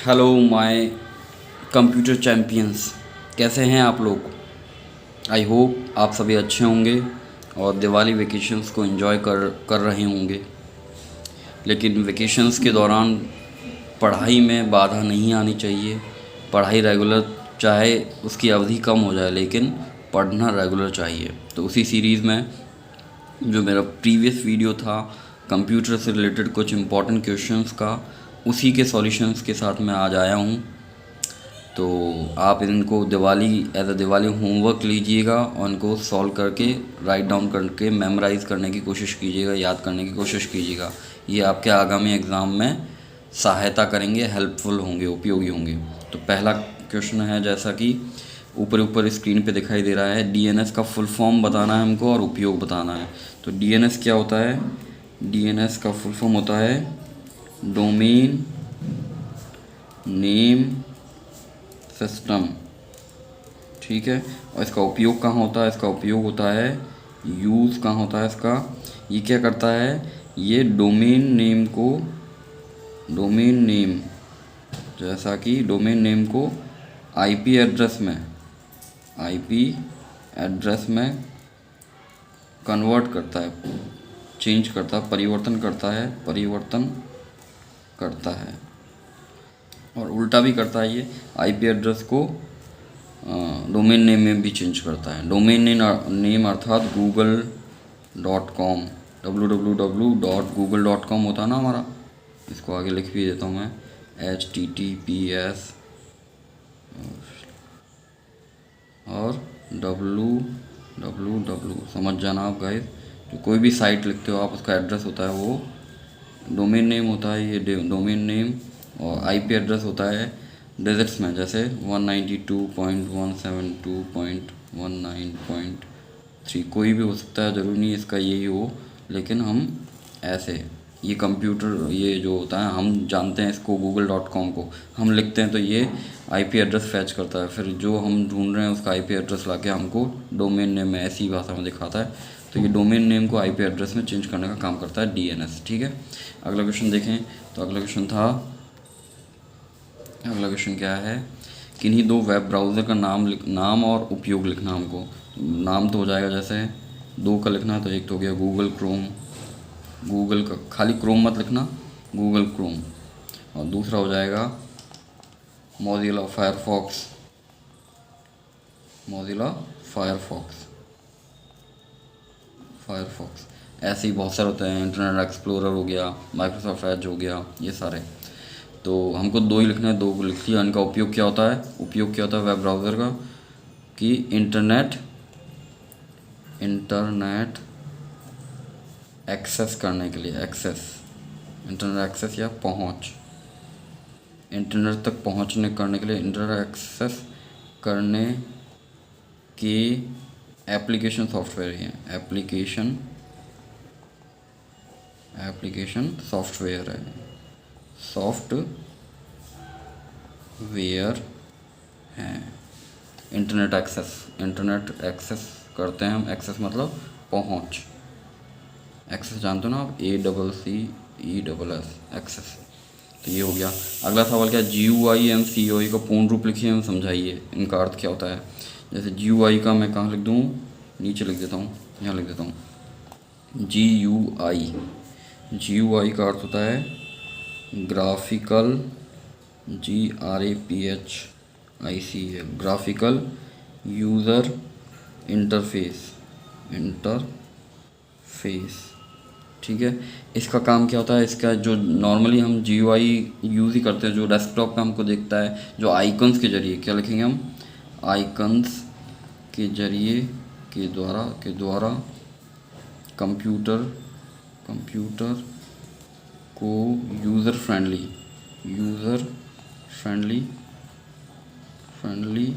Hello my computer champions, कैसे हैं आप लोग। आई होप आप सभी अच्छे होंगे और दिवाली वेकेशंस को एंजॉय कर रहे होंगे। लेकिन वेकेशंस के दौरान पढ़ाई में बाधा नहीं आनी चाहिए। पढ़ाई रेगुलर, चाहे उसकी अवधि कम हो जाए, लेकिन पढ़ना रेगुलर चाहिए। तो उसी सीरीज़ में जो मेरा प्रीवियस वीडियो था कंप्यूटर से रिलेटेड कुछ इम्पोर्टेंट क्वेश्चंस का, उसी के सॉल्यूशंस के साथ मैं आज आया हूँ। तो आप इनको दिवाली होमवर्क लीजिएगा और इनको सॉल्व करके, राइट डाउन करके, मेमोराइज़ करने की कोशिश कीजिएगा, याद करने की कोशिश कीजिएगा। ये आपके आगामी एग्ज़ाम में सहायता करेंगे, हेल्पफुल होंगे, उपयोगी होंगे। तो पहला क्वेश्चन है, जैसा कि ऊपर स्क्रीन पे दिखाई दे रहा है, डीएनएस का फुल फॉर्म बताना है हमको और उपयोग बताना है। तो डीएनएस क्या होता है? डीएनएस का फुल फॉर्म होता है डोमेन नेम सिस्टम, ठीक है। और इसका उपयोग कहाँ होता है? इसका उपयोग होता है, यूज़ कहाँ होता है इसका? ये क्या करता है? ये डोमेन नेम, जैसा कि डोमेन नेम को आईपी एड्रेस में कन्वर्ट करता है, चेंज करता है, परिवर्तन करता है और उल्टा भी करता है। ये आईपी एड्रेस को डोमेन नेम में भी चेंज करता है। डोमेन नेम अर्थात google.com, www.google.com होता है ना हमारा। इसको आगे लिख भी देता हूँ मैं, HTTPS और www, समझ जाना आप गाइस। जो कोई भी साइट लिखते हो आप, उसका एड्रेस होता है वो डोमेन नेम होता है। ये डोमेन नेम और आईपी एड्रेस होता है डिजिट्स में, जैसे 192.172.19.3, कोई भी हो सकता है, ज़रूरी नहीं इसका यही हो। लेकिन हम ऐसे, ये कंप्यूटर, ये जो होता है, हम जानते हैं इसको, google.com को हम लिखते हैं तो ये आईपी एड्रेस फैच करता है। फिर जो हम ढूंढ रहे हैं उसका आईपी एड्रेस लाके हमको डोमेन नेम में ऐसी भाषा में दिखाता है। तो ये डोमेन नेम को आईपी एड्रेस में चेंज करने का काम करता है डीएनएस, ठीक है। अगला क्वेश्चन देखें। तो अगला क्वेश्चन क्या है? किन्हीं दो वेब ब्राउज़र का नाम और उपयोग लिखना हमको। नाम तो हो जाएगा, जैसे दो का लिखना है तो एक तो हो गया गूगल क्रोम, गूगल का खाली क्रोम मत लिखना, गूगल क्रोम। और दूसरा हो जाएगा मोज़िला फायरफॉक्स। ऐसे ही बहुत सारे होते हैं, इंटरनेट एक्सप्लोरर हो गया, माइक्रोसॉफ्ट एज हो गया, ये सारे। तो हमको दो ही लिखना है, दो को लिख लिया। इनका उपयोग क्या होता है? वेब ब्राउज़र का कि इंटरनेट एक्सेस करने के लिए, इंटरनेट एक्सेस या इंटरनेट तक करने के लिए, इंटरनेट एक्सेस करने के एप्लीकेशन सॉफ्टवेयर है, एप्लीकेशन सॉफ्टवेयर है। इंटरनेट एक्सेस करते हैं हम। एक्सेस मतलब पहुंच। एक्सेस जानते हो ना आप, ACCESS, एक्सेस। तो ये हो गया। अगला सवाल क्या है? GUI एवं CUI का पूर्ण रूप लिखिए एवं समझाइए, इनका अर्थ क्या होता है। जैसे GUI का मैं कहाँ लिख दूँ? नीचे लिख देता हूँ, यहाँ लिख देता हूँ। GUI का अर्थ होता है graphical, GRAPHICAL, graphical user interface, ठीक है। इसका काम क्या होता है? इसका जो नॉर्मली हम GUI यूज़ ही करते हैं, जो डेस्कटॉप पे हमको देखता है, जो आइकन्स के जरिए, क्या लिखेंगे हम? आइकन्स के जरिए के द्वारा कंप्यूटर को यूज़र फ्रेंडली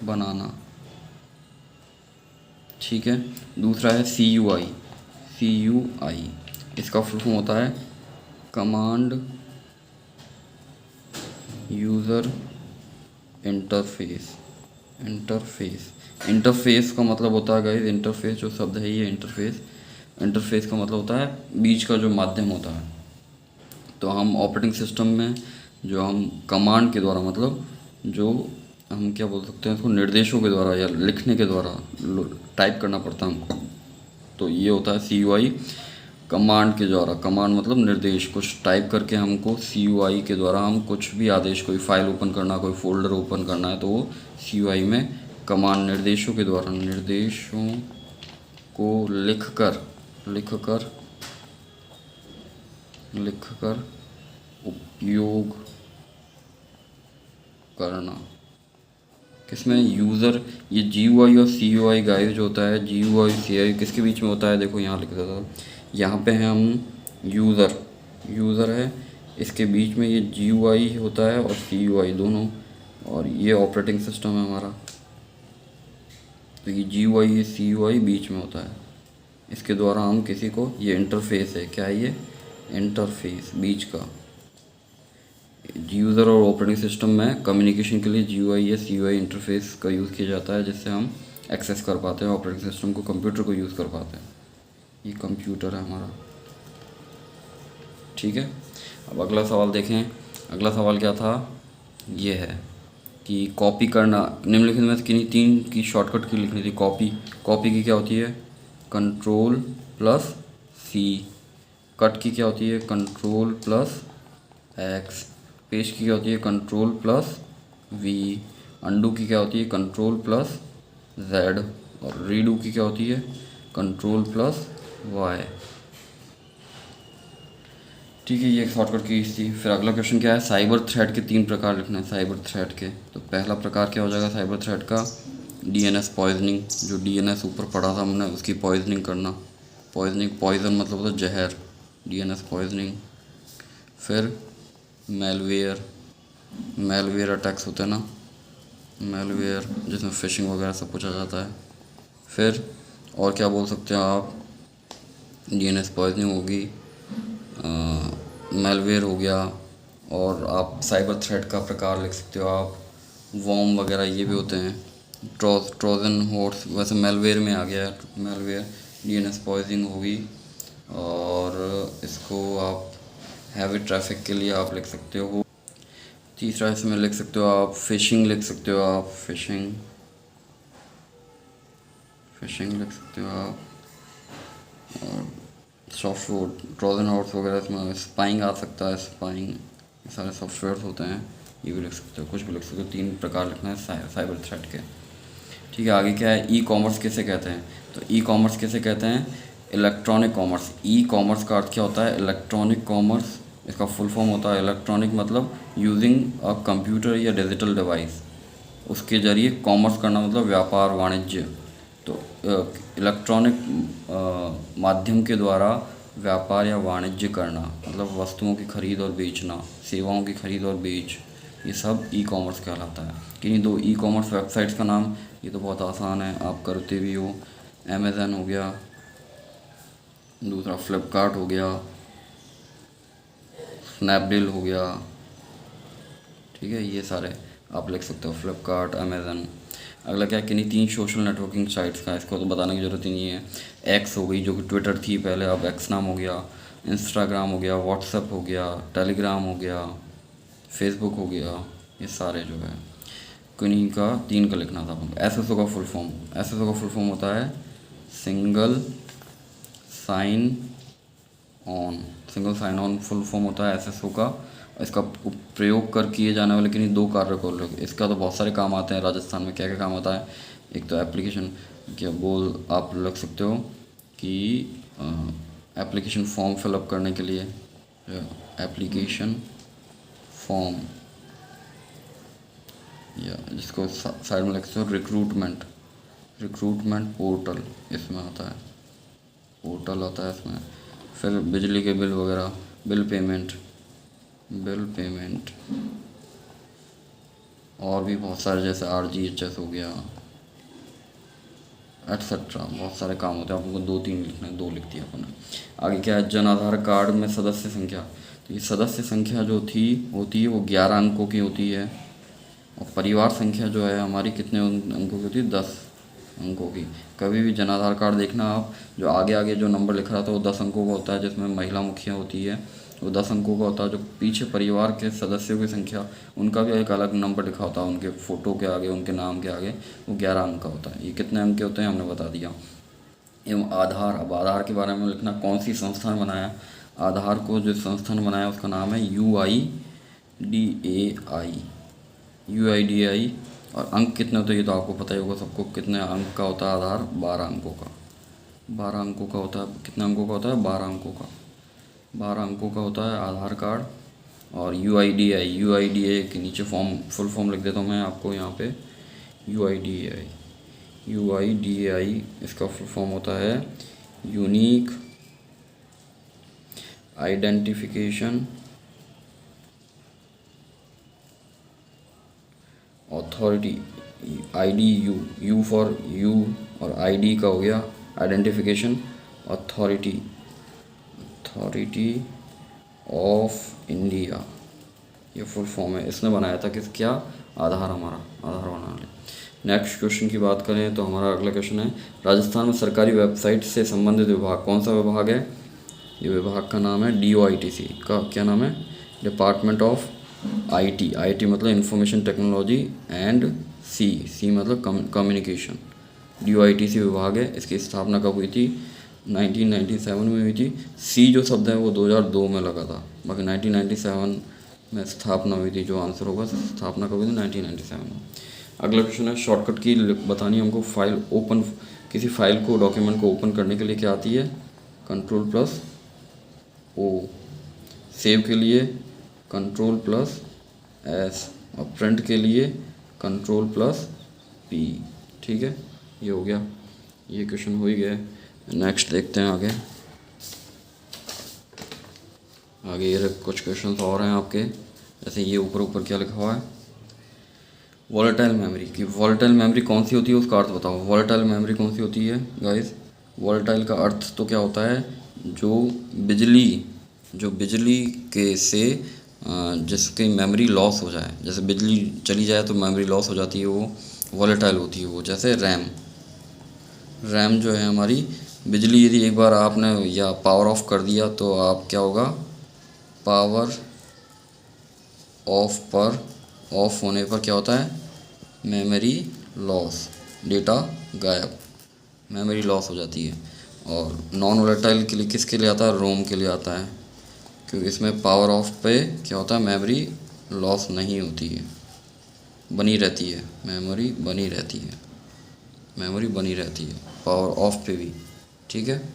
बनाना, ठीक है। दूसरा है CUI। इसका फुल फॉर्म होता है कमांड यूज़र इंटरफेस का मतलब होता है गाइस, इंटरफेस जो शब्द है, ये इंटरफेस का मतलब होता है बीच का जो माध्यम होता है। तो हम ऑपरेटिंग सिस्टम में जो हम कमांड के द्वारा, मतलब जो हम क्या बोल सकते हैं इसको, निर्देशों के द्वारा या लिखने के द्वारा टाइप करना पड़ता है हमको, तो ये होता है CUI कमांड के द्वारा। कमांड मतलब निर्देश, कुछ टाइप करके हमको CUI के द्वारा हम कुछ भी आदेश, कोई फाइल ओपन करना, कोई फोल्डर ओपन करना है, तो वो CUI में कमांड निर्देशों के द्वारा, निर्देशों को लिखकर उपयोग करना। किसमें? यूज़र। ये GUI और CUI गाइस जो होता है, GUI CUI किसके बीच में होता है? देखो यहाँ लिखा था, यहाँ पे है हम यूज़र है, इसके बीच में ये GUI होता है और CUI दोनों, और ये ऑपरेटिंग सिस्टम है हमारा, तो ये GUI ये CUI बीच में होता है। इसके द्वारा हम किसी को, ये इंटरफेस है, क्या है ये? इंटरफेस बीच का। यूज़र और ऑपरेटिंग सिस्टम में कम्युनिकेशन के लिए GUI या CUI इंटरफेस का यूज़ किया जाता है, जिससे हम एक्सेस कर पाते हैं ऑपरेटिंग सिस्टम को, कंप्यूटर को यूज़ कर पाते हैं। ये कंप्यूटर है हमारा, ठीक है। अब अगला सवाल देखें। अगला सवाल क्या था? ये है कि कॉपी करना, निम्नलिखित में से किन्हीं तीन की शॉर्टकट की लिखनी थी। कॉपी की क्या होती है? Ctrl+C। कट की क्या होती है? Ctrl+X। पेस्ट की क्या होती है? Ctrl+V। अंडू की क्या होती है? Ctrl+Z। और रीडू की क्या होती है? Ctrl+Y। ठीक है, ये एक शॉर्टकट की थी। फिर अगला क्वेश्चन क्या है? साइबर थ्रेट के 3 प्रकार लिखना है, साइबर थ्रेट के। तो पहला प्रकार क्या हो जाएगा साइबर थ्रेट का? DNS poisoning. जो DNS ऊपर पढ़ा था हमने, उसकी पॉइजनिंग करना। पॉइजन मतलब होता है जहर, DNS पॉइजनिंग। फिर मेलवेयर अटैक्स होते हैं ना, मेलवेयर जिसमें फिशिंग वगैरह सब कुछ आ जाता है। फिर और क्या बोल सकते हैं आप? DNS पॉइजनिंग होगी, मेलवेयर हो गया, और आप साइबर थ्रेट का प्रकार लिख सकते हो आप, वॉर्म वगैरह ये भी होते हैं। ट्रोजन हॉर्स वैसे मेलवेयर में आ गया है, मेलवेयर। DNS पॉइजनिंग होगी, और इसको आप हैवी ट्रैफिक के लिए आप लिख सकते हो। तीसरा इसमें लिख सकते हो आप फिशिंग, लिख सकते हो आप फिशिंग लिख सकते हो आप। और सॉफ्टवेयर ट्रोजन हॉर्स वगैरह, इसमें स्पाइंग आ सकता है, स्पाइंग, ये सारे सॉफ्टवेयर होते हैं, ये भी लिख सकते हो, कुछ भी लिख सकते हो। 3 प्रकार लिखना है साइबर थ्रेट के, ठीक है। आगे क्या है? E-कॉमर्स किसे कहते हैं? तो E-कॉमर्स किसे कहते हैं? Electronic commerce. E-कॉमर्स का अर्थ क्या होता है? Electronic commerce. इसका फुल फॉर्म होता है इलेक्ट्रॉनिक, मतलब यूजिंग अ कंप्यूटर या डिजिटल डिवाइस, उसके ज़रिए कॉमर्स करना, मतलब व्यापार वाणिज्य। तो इलेक्ट्रॉनिक माध्यम के द्वारा व्यापार या वाणिज्य करना, मतलब वस्तुओं की खरीद और बेचना, सेवाओं की खरीद और बेच, ये सब E-कॉमर्स कहलाता है। किन्हीं 2 E-कॉमर्स वेबसाइट्स का नाम, ये तो बहुत आसान है, आप करते भी हो। अमेज़न हो गया, दूसरा फ्लिपकार्ट हो गया, स्नैपडील हो गया, ठीक है। ये सारे आप लिख सकते हो, फ्लिपकार्ट, अमेज़न। अगला क्या है? किन्हीं 3 सोशल नेटवर्किंग साइट्स का, इसको तो बताने की ज़रूरत ही नहीं है। एक्स हो गई, जो कि ट्विटर थी पहले, अब एक्स नाम हो गया। इंस्टाग्राम हो गया, व्हाट्सएप हो गया, टेलीग्राम हो गया, फेसबुक हो गया, ये सारे जो है किन्हीं का 3 का लिखना था अपन। SSO का फुल फॉर्म, SSO का फुल फॉर्म होता है single sign on full form होता है SSO का। इसका प्रयोग कर किए जाने वाले किन्हीं 2 कार्य को लोग, इसका तो बहुत सारे काम आते हैं राजस्थान में। क्या क्या काम आता है? एक तो एप्लीकेशन, क्या बोल आप लग सकते हो कि एप्लीकेशन फॉर्म फिलअप करने के लिए, एप्लीकेशन फॉर्म, या जिसको साइड में लिख सकते हो रिक्रूटमेंट पोर्टल, इसमें आता है, पोर्टल आता है इसमें। फिर बिजली के बिल वगैरह, बिल पेमेंट, और भी बहुत सारे, जैसे RGHS हो गया, एट्सेट्रा, बहुत सारे काम होते हैं। आपको 2-3 लिखना है, 2 लिख दिया अपन ने। आगे क्या है? जन आधार कार्ड में सदस्य संख्या। तो ये सदस्य संख्या जो होती है वो 11 अंकों की होती है, और परिवार संख्या जो है हमारी कितने अंकों की होती है? 10 अंकों की। कभी भी जन आधार कार्ड देखना आप, जो आगे आगे जो नंबर लिख रहा था वो 10 अंकों का होता है, जिसमें महिला मुखिया होती है, वो 10 अंकों का होता है। जो पीछे परिवार के सदस्यों की संख्या, उनका भी एक अलग नंबर लिखा होता है, उनके फ़ोटो के आगे, उनके नाम के आगे, वो 11 अंक का होता है। ये कितने अंक के होते हैं हमने बता दिया। एवं आधार, अब आधार के बारे में लिखना, कौन सी संस्था ने बनाया। आधार को जो संस्था ने बनाया उसका नाम है UIDAI। और अंक कितने होते हैं ये तो आपको पता ही होगा सबको। कितने अंक का होता है आधार? 12 अंकों का। 12 अंकों का होता है। कितने अंकों का होता है? 12 अंकों का। 12 अंकों का होता है आधार कार्ड। और UIDAI के नीचे फुल फॉर्म लिख देता हूँ मैं आपको यहाँ पे। UIDAI इसका फुल फॉर्म होता है unique identification authority. You for you और ID का हो गया आइडेंटिफिकेशन अथॉरिटी ऑफ इंडिया, ये फुल फॉर्म है। इसने बनाया था क्या? आधार, हमारा आधार बनाने। नेक्स्ट क्वेश्चन की बात करें तो हमारा अगला क्वेश्चन है, राजस्थान में सरकारी वेबसाइट से संबंधित विभाग कौन सा विभाग है? ये विभाग का नाम है DOITC का। क्या नाम है? डिपार्टमेंट ऑफ IT मतलब इंफॉर्मेशन टेक्नोलॉजी एंड सी मतलब कम्युनिकेशन। DOITC विभाग है। इसकी स्थापना कब हुई थी? 1997 में हुई थी। सी जो शब्द है वो 2002 में लगा था, बाकी 1997 में स्थापना हुई थी। जो आंसर होगा स्थापना कब हुई थी? 1997 में। अगला क्वेश्चन है, शॉर्टकट की बतानी हमको। फाइल ओपन, किसी फाइल को, डॉक्यूमेंट को ओपन करने के लिए क्या आती है? Ctrl+O। सेव के लिए Ctrl+S और प्रिंट के लिए Ctrl+P। ठीक है, ये हो गया। ये क्वेश्चन हो ही गया। नेक्स्ट देखते हैं आगे। ये कुछ क्वेश्चन और हैं आपके, जैसे ये ऊपर क्या लिखा हुआ है, वॉलेटाइल मेमोरी की। वॉलेटाइल मेमोरी कौन सी होती है उसका अर्थ बताओ। वॉलेटाइल मेमोरी कौन सी होती है गाइस? वॉलेटाइल का अर्थ तो क्या होता है? जो बिजली के से जिसकी मेमोरी लॉस हो जाए, जैसे बिजली चली जाए तो मेमोरी लॉस हो जाती है, वो वॉलेटाइल होती है। वो जैसे रैम जो है हमारी, बिजली यदि एक बार आपने या पावर ऑफ कर दिया तो आप क्या होगा? पावर ऑफ होने पर क्या होता है? मेमोरी लॉस, डेटा गायब, मेमोरी लॉस हो जाती है। और नॉन वोलेटाइल के लिए किसके लिए आता है? रोम के लिए आता है, क्योंकि इसमें पावर ऑफ पे क्या होता है? मेमोरी लॉस नहीं होती है, बनी रहती है, मेमोरी बनी रहती है पावर ऑफ पे भी। ठीक है,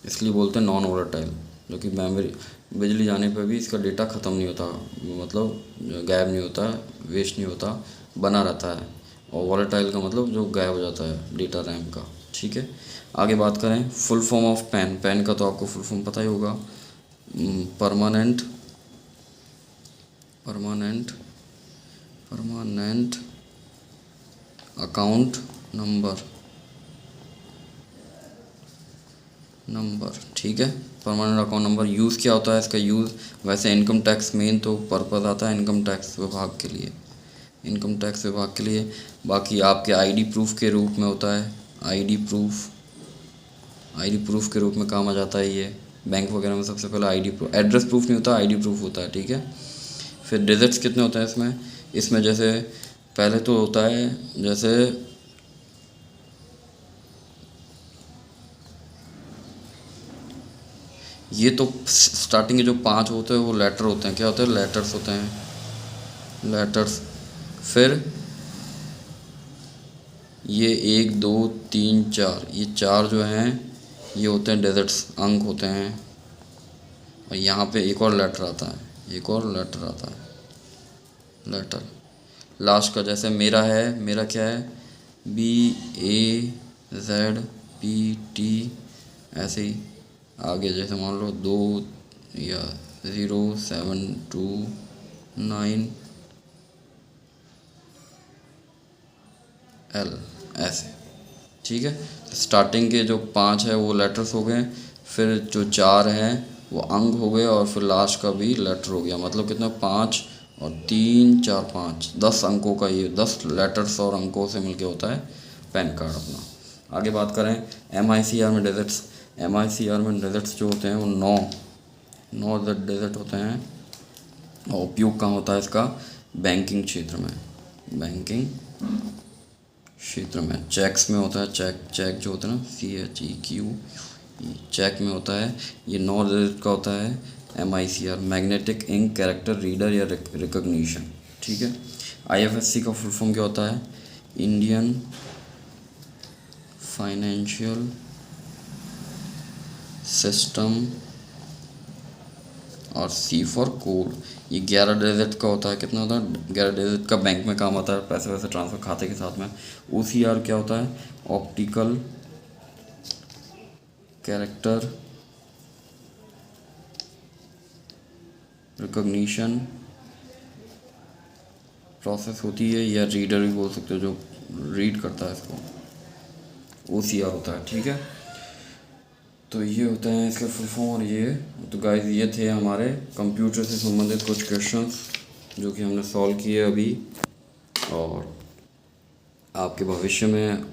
इसलिए बोलते हैं नॉन वोलेटाइल, जो कि मेमोरी बिजली जाने पर भी इसका डेटा ख़त्म नहीं होता, मतलब गायब नहीं होता, वेस्ट नहीं होता, बना रहता है। और वोलेटाइल का मतलब जो गायब हो जाता है डेटा रैम का। ठीक है, आगे बात करें फुल फॉर्म ऑफ पेन का तो आपको फुल फॉर्म पता ही होगा। Permanent account number. ठीक है, परमानेंट अकाउंट नंबर। यूज़ क्या होता है इसका? यूज़ वैसे इनकम टैक्स मेन तो पर्पज़ आता है इनकम टैक्स विभाग के लिए। बाकी आपके ID प्रूफ के रूप में होता है। ID प्रूफ के रूप में काम आ जाता है ये। बैंक वगैरह में सबसे पहले ID प्रूफ, एड्रेस प्रूफ नहीं होता, ID प्रूफ होता है। ठीक है, फिर डिजिट्स कितने होते हैं इसमें जैसे पहले तो होता है, जैसे ये तो स्टार्टिंग के जो 5 होते हैं वो लेटर होते हैं। क्या होते हैं? लेटर्स होते हैं, लेटर्स। फिर ये 1 2 3 4, ये 4 जो हैं ये होते हैं डिजिट्स, अंक होते हैं। और यहाँ पे एक और लेटर आता है, लेटर लास्ट का। जैसे मेरा क्या है? BAZPT, ऐसे ही आगे जैसे मान लो 2 या 0729L, ऐसे। ठीक है, स्टार्टिंग के जो 5 है वो लेटर्स हो गए, फिर जो 4 हैं वो अंक हो गए, और फिर लास्ट का भी लेटर हो गया। मतलब कितना? 5 और 3 4 5, 10 अंकों का, ये 10 लेटर्स और अंकों से मिलके होता है पैन कार्ड अपना। आगे बात करें MICR में डिजिट्स। MICR में डिजिट्स जो होते हैं वो 9 नॉर्दर्न डेजर्ट होते हैं और उपयोग कहाँ होता है इसका? बैंकिंग क्षेत्र में, बैंकिंग क्षेत्र में, चेक्स में होता है। चेक जो होता है ना, CHEQ, चेक में होता है। ये नॉर्दर्न का होता है MICR, magnetic ink character reader या रिकॉग्निशन, ठीक है। IFSC का फुल फॉर्म क्या होता है? इंडियन फाइनेंशियल सिस्टम, और C फॉर कोड। ये 11 डिजिट का होता है। कितना होता है? 11 डिजिट का। बैंक में काम आता है, पैसे वैसे ट्रांसफ़र खाते के साथ में। OCR क्या होता है? ऑप्टिकल कैरेक्टर रिकॉग्निशन प्रोसेस होती है, या रीडर भी बोल सकते हो, जो रीड करता है इसको, OCR होता है, ठीक है। तो ये होता है इसका फुल फॉर्म। और ये तो गाइस ये थे हमारे कंप्यूटर से संबंधित कुछ क्वेश्चंस जो कि हमने सॉल्व किए अभी। और आपके भविष्य में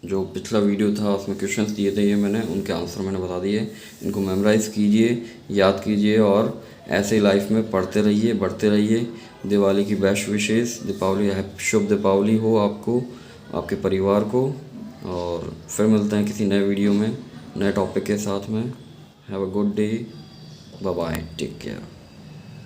जो पिछला वीडियो था उसमें क्वेश्चंस दिए थे, ये मैंने उनके आंसर मैंने बता दिए। इनको मेमोराइज़ कीजिए, याद कीजिए, और ऐसे लाइफ में पढ़ते रहिए, बढ़ते रहिए। दिवाली की बेस्ट विशेष, दीपावली, शुभ दीपावली हो आपको, आपके परिवार को। और फिर मिलते हैं किसी नए वीडियो में, नए टॉपिक के साथ में। Have a good day, bye bye, take care.